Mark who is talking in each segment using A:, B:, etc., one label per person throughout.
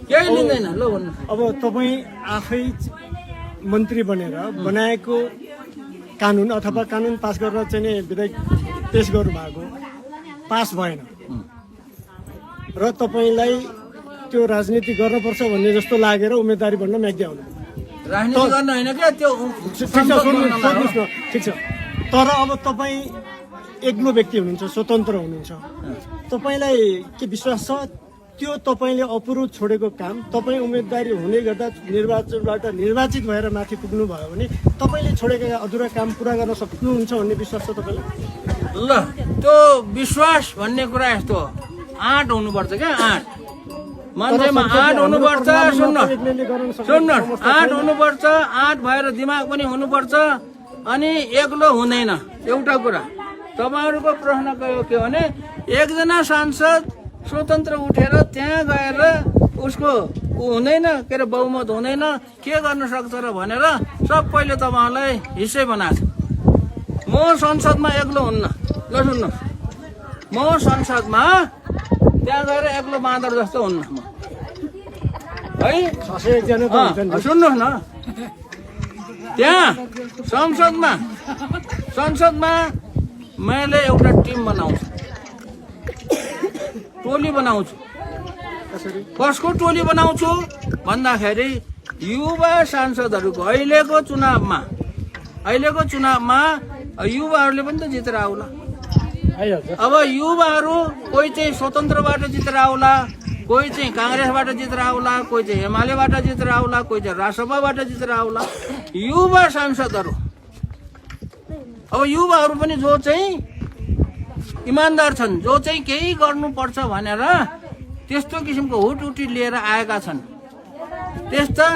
A: केही लिँदैन ल भन्नु।
B: अब तपाईँ आफै मन्त्री बनेर बनाएको कानुन अथवा कानुन पास गरेर चाहिँ नि विधेयक पेश गर्नु भएको पास भएन र तपाईँलाई त्यो राजनीति गर्नुपर्छ भन्ने जस्तो लागेर उम्मेदवारी बन्न म्याग्दै आउनु।
A: राजनीति गर्न होइन क्या त्यो।
B: ठिक छ, सोध्नुहोस् न, ठिक छ। तर अब तपाईँ एक्लो व्यक्ति हुनुहुन्छ, स्वतन्त्र हुनुहुन्छ, तपाईँलाई के विश्वास छ त्यो तपाईँले अपुरो छोडेको काम तपाईँ उम्मेदवारी हुने गर्दा निर्वाचनबाट निर्वाचित भएर माथि पुग्नु भयो भने तपाईँले छोडेका अधुरा काम पुरा गर्न सक्नुहुन्छ भन्ने विश्वास छ तपाईँलाई?
A: ल त्यो विश्वास भन्ने कुरा यस्तो हो, आँट हुनुपर्छ क्या, आँट मान्छेमा आँट हुनुपर्छ। सुन्नुहोस्, आँट हुनुपर्छ, आँट भएर दिमाग पनि हुनुपर्छ अनि एक्लो हुँदैन। एउटा कुरा तपाईँहरूको प्रश्न के भने एकजना सांसद स्वतन्त्र उठेर त्यहाँ गएर उसको हुँदैन के अरे बहुमत हुँदैन के गर्न सक्छ र भनेर सबैले तपाईँहरूलाई हिस्सै बनाएको छ। म संसदमा एक्लो हुन्न। ल सुन्नुहोस्, म संसदमा त्यहाँ गएर एक्लो बाँदर जस्तो हुन्न म है। सुन्नुहोस् न, त्यहाँ संसदमा मैले एउटा टिम बनाउँछु, टोली बनाउँछु। कसको टोली बनाउँछु भन्दाखेरि युवा सांसदहरूको अहिलेको चुनावमा युवाहरूले पनि त जितेर आउला। अब युवाहरू कोही चाहिँ स्वतन्त्रबाट जितेर आउला, कोही चाहिँ काङ्ग्रेसबाट जितेर आउला, कोही चाहिँ एमालेबाट जितेर आउला, कोही चाहिँ राजसभाबाट जितेर आउला। युवा सांसदहरू अब युवाहरू पनि जो चाहिँ इमान्दार छन्, जो चाहिँ केही गर्नुपर्छ भनेर त्यस्तो किसिमको हुटहुटी लिएर आएका छन्, त्यस्ता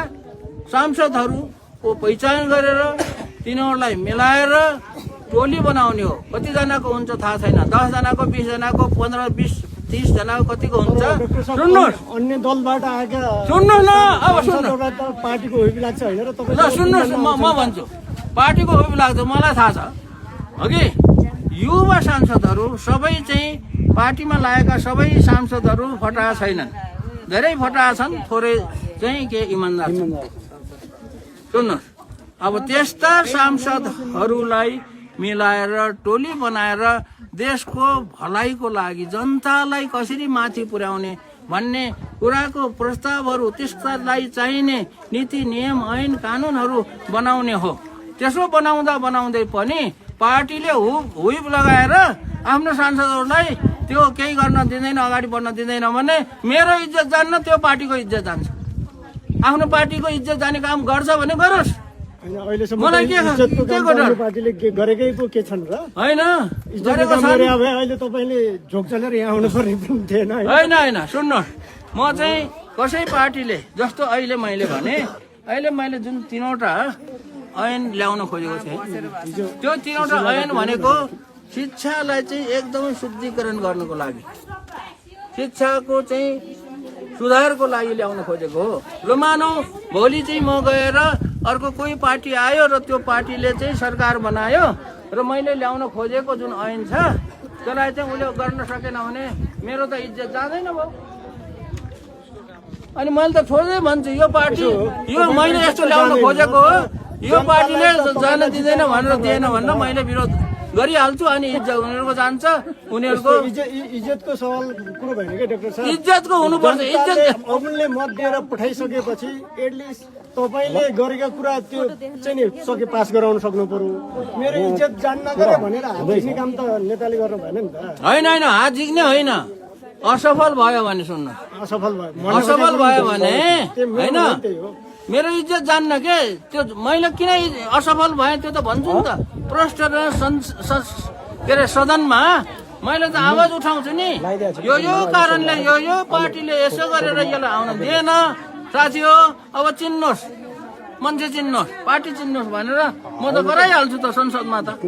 A: सांसदहरूको पहिचान गरेर तिनीहरूलाई मिलाएर टोली बनाउने हो। कतिजनाको हुन्छ थाहा छैन, 10 जनाको, 20 जनाको, 15, 20, 30 जनाको कतिको हुन्छ। सुन्नुहोस्,
B: अन्य दलबाट आएका
A: सुन्नुहोस् न, अब सुन्नुहोस्,
B: पार्टीको होइबी लाग्छ होइन र तपाईँ?
A: ल सुन्नुहोस्, म भन्छु पार्टीको होइबी लाग्छ, मलाई थाहा छ अघि। युवा सांसदहरू सबै चाहिँ पार्टीमा लागेका सबै सांसदहरू फटाहा छैनन्, धेरै फटाहा छन्, थोरै चाहिँ के इमान्दार छन्। सुन्नुहोस्, अब त्यस्ता सांसदहरूलाई मिलाएर टोली बनाएर देशको भलाइको लागि जनतालाई कसरी माथि पुर्याउने भन्ने कुराको प्रस्तावहरू, त्यसलाई चाहिने नीति नियम ऐन कानुनहरू बनाउने हो। त्यसो बनाउँदै पनि पार्टीले हुइप लगाएर आफ्नो सांसदहरूलाई त्यो केही गर्न दिँदैन, अगाडि बढ्न दिँदैन भने मेरो इज्जत जान्न, त्यो पार्टीको इज्जत जान्छ। आफ्नो पार्टीको इज्जत जाने काम गर्छ भने गरोस्, मलाई के
B: पार्टीले गरेकै पो के छन् र?
A: होइन
B: अहिले तपाईँले झोक चलेर यहाँ आउनु पर्ने थिएन।
A: होइन, सुन्नुहोस्, म चाहिँ कसै पार्टीले जस्तो अहिले मैले जुन 3वटा ऐन ल्याउन खोजेको थिएँ, त्यो 3वटा ऐन भनेको शिक्षालाई चाहिँ एकदमै शुद्धिकरण गर्नको लागि, शिक्षाको चाहिँ सुधारको लागि ल्याउन खोजेको हो। ल मानौ भोलि चाहिँ म गएर अर्को कोही पार्टी आयो र त्यो पार्टीले चाहिँ सरकार बनायो र मैले ल्याउन खोजेको जुन ऐन छ त्यसलाई चाहिँ उसले गर्न सकेन भने मेरो त इज्जत जाँदैन भयो। अनि मैले त छोड्दै भन्छु, यो पार्टी यो मैले यस्तो ल्याउन खोजेको हो, यो पार्टीले जान दिँदैन भनेर दिएन भनेर मैले विरोध गरिहाल्छु। अनि इज्जत उनीहरूको जान्छ, उनीहरूको
B: इज्जतको सवाल कुरो भएन क्या डाक्टर साहब?
A: इज्जतको हुनुपर्छ। इज्जत
B: अरूले मत दिएर पठाइसकेपछि एटलिस्ट तपाईँले गरेका कुरा त्यो चाहिँ नि सके पास गराउन सक्नु पर्यो। मेरो इज्जत जान्न गरे भनेर हात झिक्ने काम त नेताले गर्नु भएन नि त।
A: होइन, हात झिक्ने होइन, असफल भयो भने सुन्नु, असफल भयो भने होइन मेरो इज्जत जान्न के, त्यो मैले किन असफल भएँ त्यो त भन्छु नि त। प्रष्ट के अरे सदनमा मैले त आवाज उठाउँछु नि, यो कारणले यो पार्टीले यसो गरेर यसलाई आउन दिएन। साथी हो, अब चिन्नुहोस्, मान्छे चिन्नुहोस्, पार्टी चिन्नुहोस् भनेर म त गराइहाल्छु त संसदमा त।